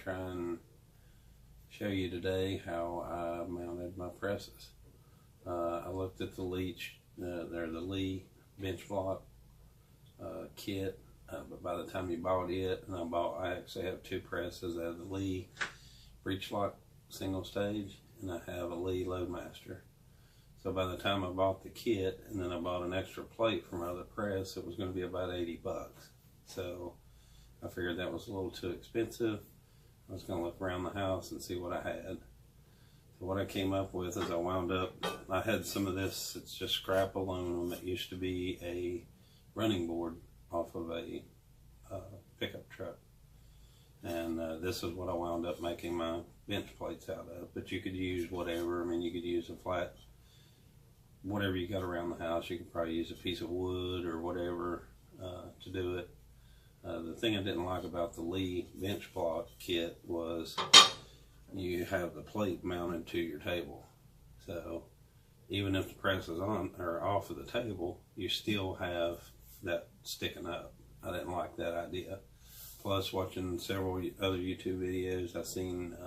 try and show you today how I mounted my presses. I looked at the the Lee bench block kit, but by the time you bought it, and I actually have two presses. I have the Lee Breech lock single stage, and I have a Lee loadmaster. So by the time I bought the kit, and then I bought an extra plate for my other press, it was going to be about 80 bucks. So I figured that was a little too expensive. I was going to look around the house and see what I had. So what I came up with is I had some of this, it's just scrap aluminum. It used to be a running board off of a pickup truck. And this is what I wound up making my bench plates out of. But you could use whatever. I mean, you could use a flat, whatever you got around the house. You could probably use a piece of wood or whatever to do it. The thing I didn't like about the Lee bench block kit was you have the plate mounted to your table. So even if the press is on or off of the table, you still have that sticking up. I didn't like that idea. Plus, watching several other YouTube videos, I seen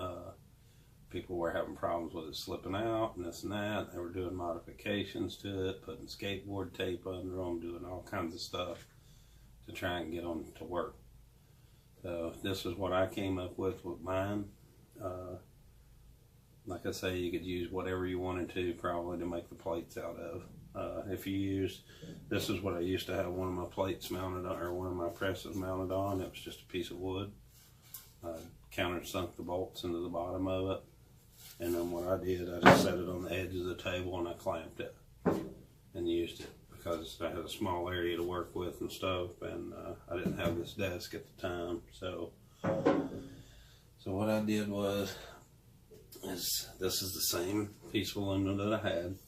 people were having problems with it slipping out and this and that. They were doing modifications to it, putting skateboard tape under them, doing all kinds of stuff to try and get them to work. So this is what I came up with mine. Like I say, you could use whatever you wanted to probably to make the plates out of. If you use, this is what I used to have one of my plates mounted on, or one of my presses mounted on. It was just a piece of wood. I countersunk the bolts into the bottom of it. And then what I did, I just set it on the edge of the table and I clamped it and used it, because I had a small area to work with and stuff, and I didn't have this desk at the time. So what I did was, this is the same piece of aluminum that I had.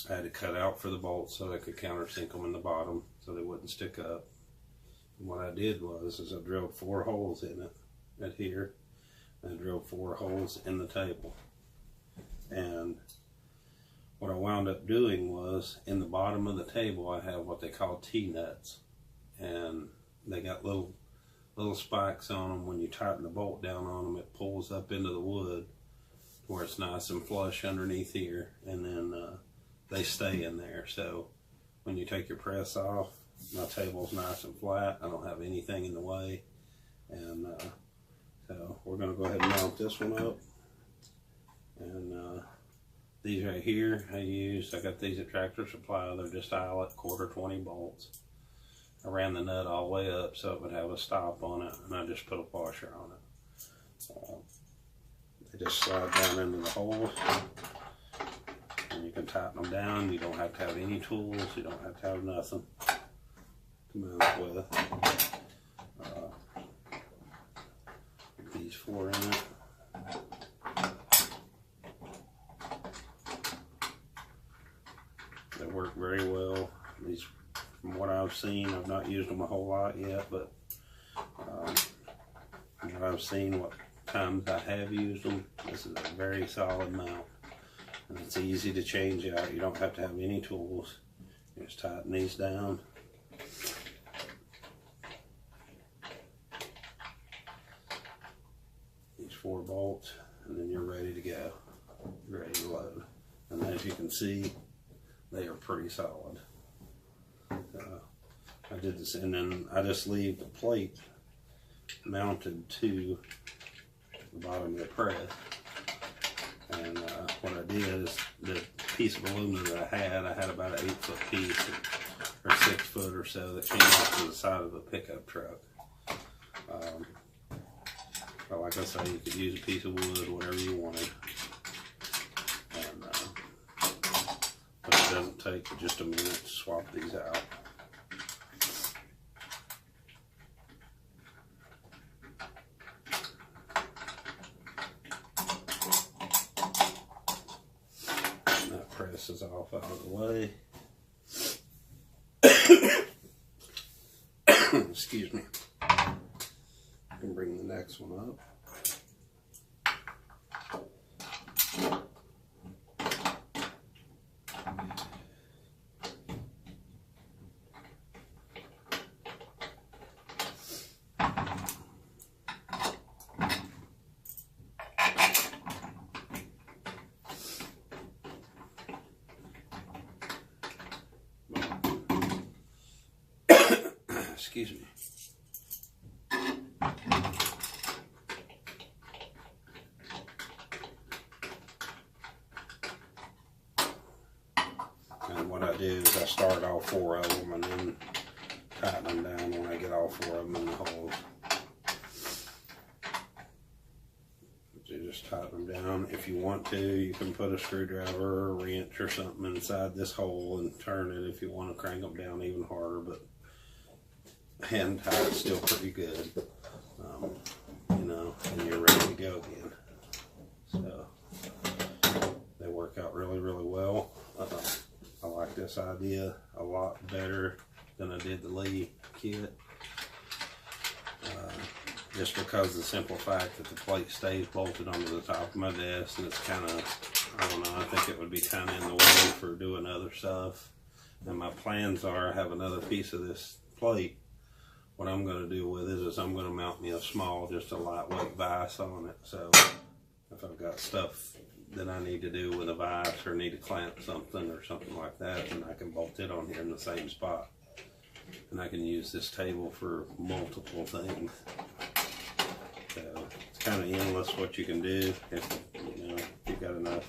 I had to cut out for the bolts so I could countersink them in the bottom so they wouldn't stick up. And what I did was I drilled 4 holes in it right here. And I drilled 4 holes in the table. And what I wound up doing was, in the bottom of the table, I have what they call T-nuts. And they got little spikes on them. When you tighten the bolt down on them, it pulls up into the wood where it's nice and flush underneath here. And then they stay in there. So when you take your press off, my table's nice and flat. I don't have anything in the way. And so we're going to go ahead and mount this one up. And these right here I got these at Tractor Supply. They're just eyelet quarter 20 bolts. I ran the nut all the way up so it would have a stop on it, and I just put a washer on it. They just slide down into the hole, and you can tighten them down. You don't have to have any tools. You don't have to have nothing to mount with. These 4 in it. They work very well. These, from what I've seen, I've not used them a whole lot yet, but from what I've seen, what times I have used them, this is a very solid mount. And it's easy to change out. You don't have to have any tools. You just tighten these down. These 4 bolts, and then you're ready to go. You're ready to load. And as you can see, they are pretty solid. I did this, and then I just leave the plate mounted to the bottom of the press. And what I did is, the piece of aluminum that I had about an 8-foot piece, or 6 foot or so, that came off to the side of a pickup truck. But like I say, you could use a piece of wood, whatever you wanted. And but it doesn't take just a minute to swap these out. And that press is off out of the way. Excuse me. I can bring the next one up. Excuse me. And what I do is I start all 4 of them and then tighten them down when I get all 4 of them in the holes. You just tighten them down. If you want to, you can put a screwdriver or a wrench or something inside this hole and turn it if you want to crank them down even harder, but hand tied is still pretty good. You know, and you're ready to go again. So they work out really, really well. I like this idea a lot better than I did the Lee kit. Just because of the simple fact that the plate stays bolted onto the top of my desk, and it's kind of, I don't know, I think it would be kind of in the way for doing other stuff. And my plans are I have another piece of this plate. What I'm going to do with it is I'm going to mount me a small, just a lightweight vise on it. So if I've got stuff that I need to do with a vise or need to clamp something or something like that, then I can bolt it on here in the same spot. And I can use this table for multiple things. So it's kind of endless what you can do if you got enough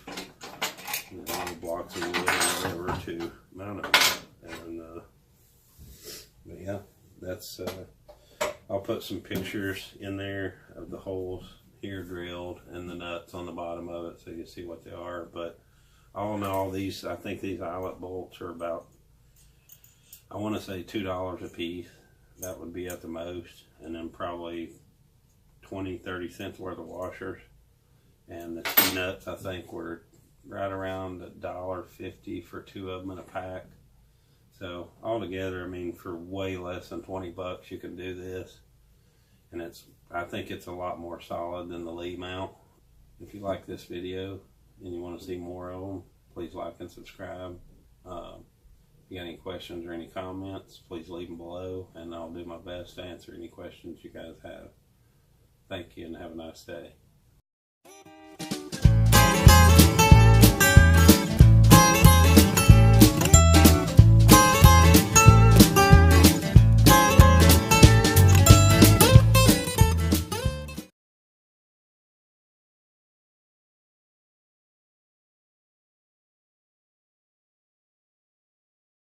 blocks of wood or whatever to mount it. And but yeah, that's I'll put some pictures in there of the holes here drilled and the nuts on the bottom of it so you can see what they are. But all in all, these, I think these eyelet bolts are about, I want to say $2 a piece. That would be at the most, and then probably 20-30 cents worth of washers. And the T-nuts, I think, were right around $1.50 for 2 of them in a pack. So altogether, I mean, for way less than 20 bucks, you can do this. And I think it's a lot more solid than the Lee mount. If you like this video and you want to see more of them, please like and subscribe. If you got any questions or any comments, please leave them below, and I'll do my best to answer any questions you guys have. Thank you, and have a nice day.